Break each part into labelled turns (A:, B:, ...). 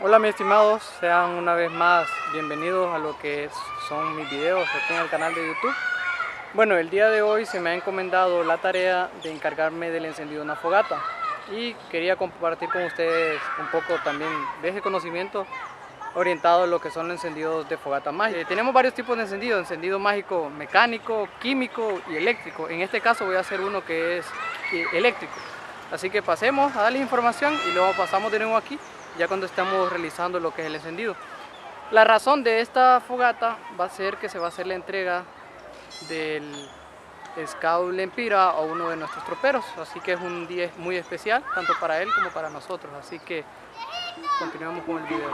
A: Hola mis estimados, sean una vez más bienvenidos a lo que son mis videos aquí en el canal de YouTube. Bueno, el día de hoy se me ha encomendado la tarea de encargarme del encendido de una fogata y quería compartir con ustedes un poco también de ese conocimiento orientado a lo que son los encendidos de fogata mágica. Tenemos varios tipos de encendido mágico mecánico, químico y eléctrico. En este caso voy a hacer uno que es eléctrico. Así que pasemos a darles información y luego pasamos de nuevo aquí ya cuando estamos realizando lo que es el encendido. La razón de esta fogata va a ser que se va a hacer la entrega del Scout Lempira a uno de nuestros troperos, así que es un día muy especial tanto para él como para nosotros, así que continuamos con el video.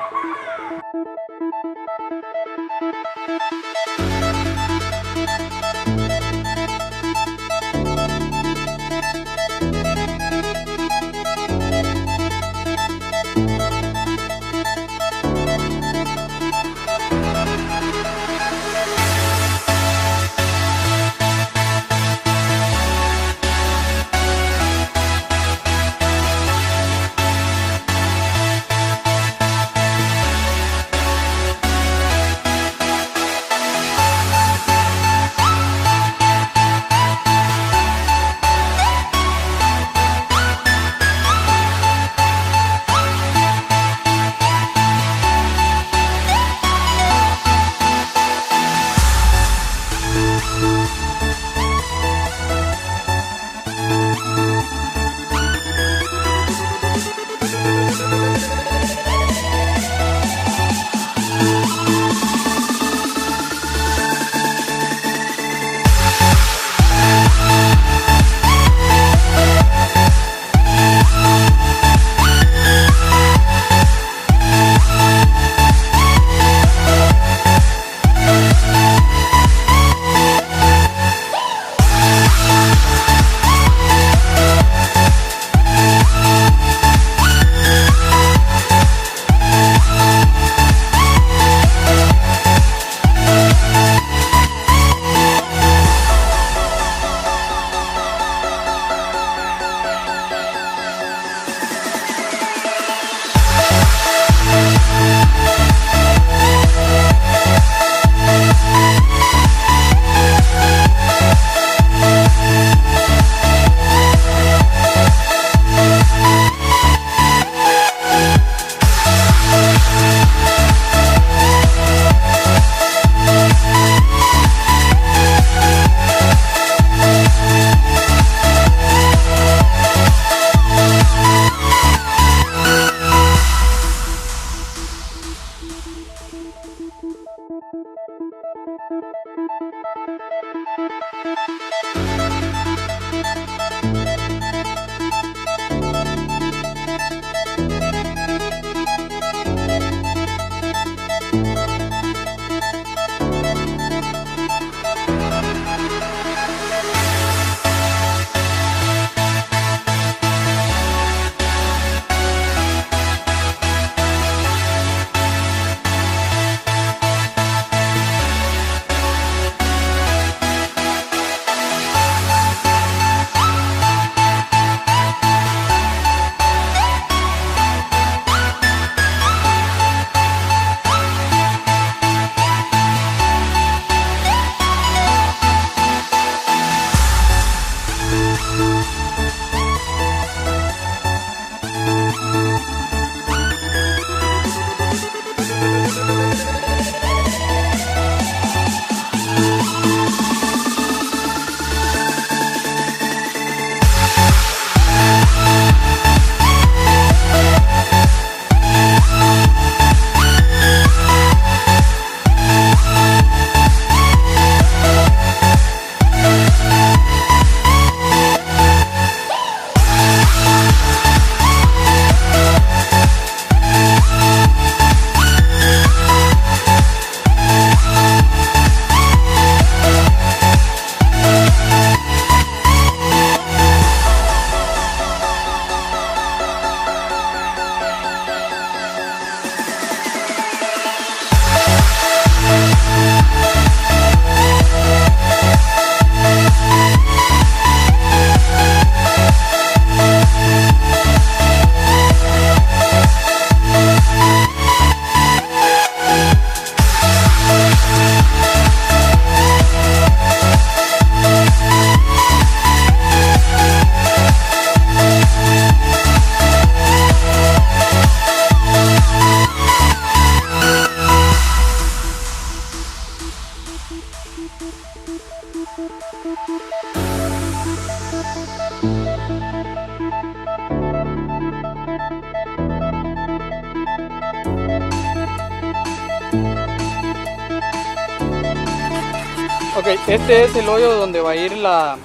A: Ok, este es el hoyo donde va a ir la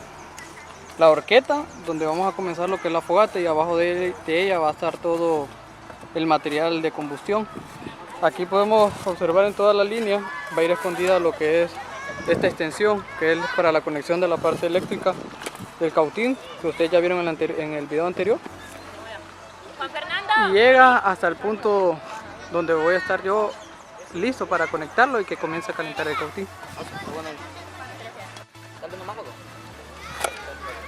A: horqueta, donde vamos a comenzar lo que es la fogata, y abajo de ella va a estar todo el material de combustión. Aquí podemos observar en toda la línea, va a ir escondida lo que es esta extensión, que es para la conexión de la parte eléctrica del cautín, que ustedes ya vieron en el video anterior. Y llega hasta el punto donde voy a estar yo listo para conectarlo y que comience a calentar el cautín.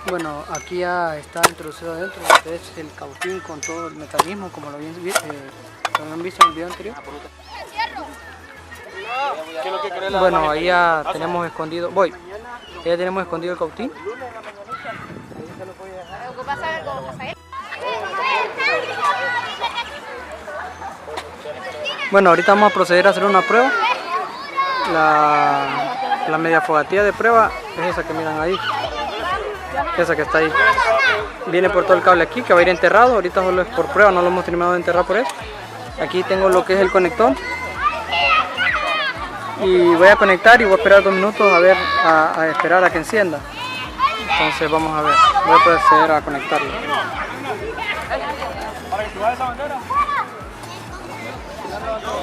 A: Bueno, aquí ya está introducido adentro lo que es el cautín con todo el mecanismo, como lo habían visto en el video anterior. Bueno, ahí ya tenemos escondido, ya tenemos escondido el cautín. Bueno, ahorita vamos a proceder a hacer una prueba. La media fogatilla de prueba es esa que miran ahí. Esa que está ahí. Viene por todo el cable aquí, que va a ir enterrado. Ahorita solo es por prueba, no lo hemos terminado de enterrar por eso. Aquí tengo lo que es el conector. Y voy a conectar y voy a esperar 2 minutos a esperar a que encienda. Entonces vamos a ver. Voy a proceder a conectarlo.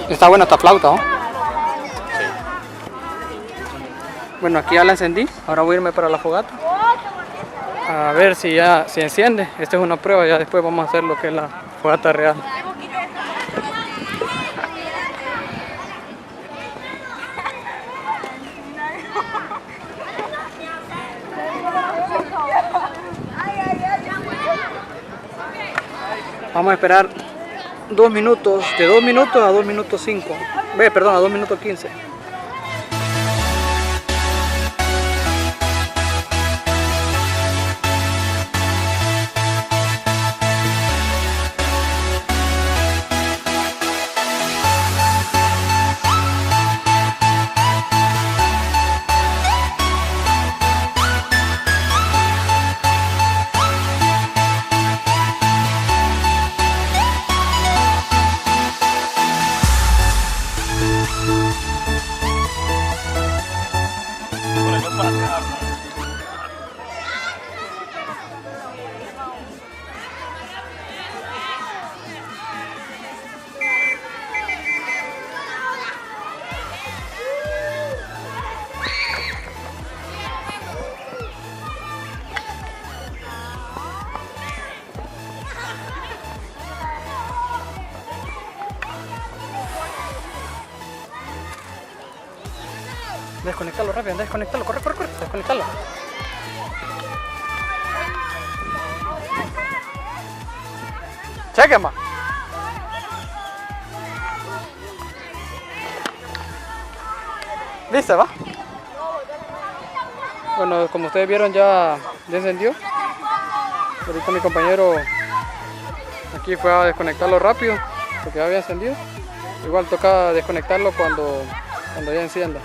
A: Está buena esta flauta, ¿no? Bueno, aquí ya la encendí. Ahora voy a irme para la fogata. A ver si enciende. Esta es una prueba, ya después vamos a hacer lo que es la fogata real. Vamos a esperar 2 minutos, de 2 minutos a 2 minutos 5. Perdón, a 2 minutos 15. Desconectarlo rápido, anda a desconectarlo, corre, desconectarlo. Cheque más. ¿Listo, va? Bueno, como ustedes vieron ya encendió. Ahorita mi compañero aquí fue a desconectarlo rápido, porque ya había encendido. Igual toca desconectarlo cuando ya encienda.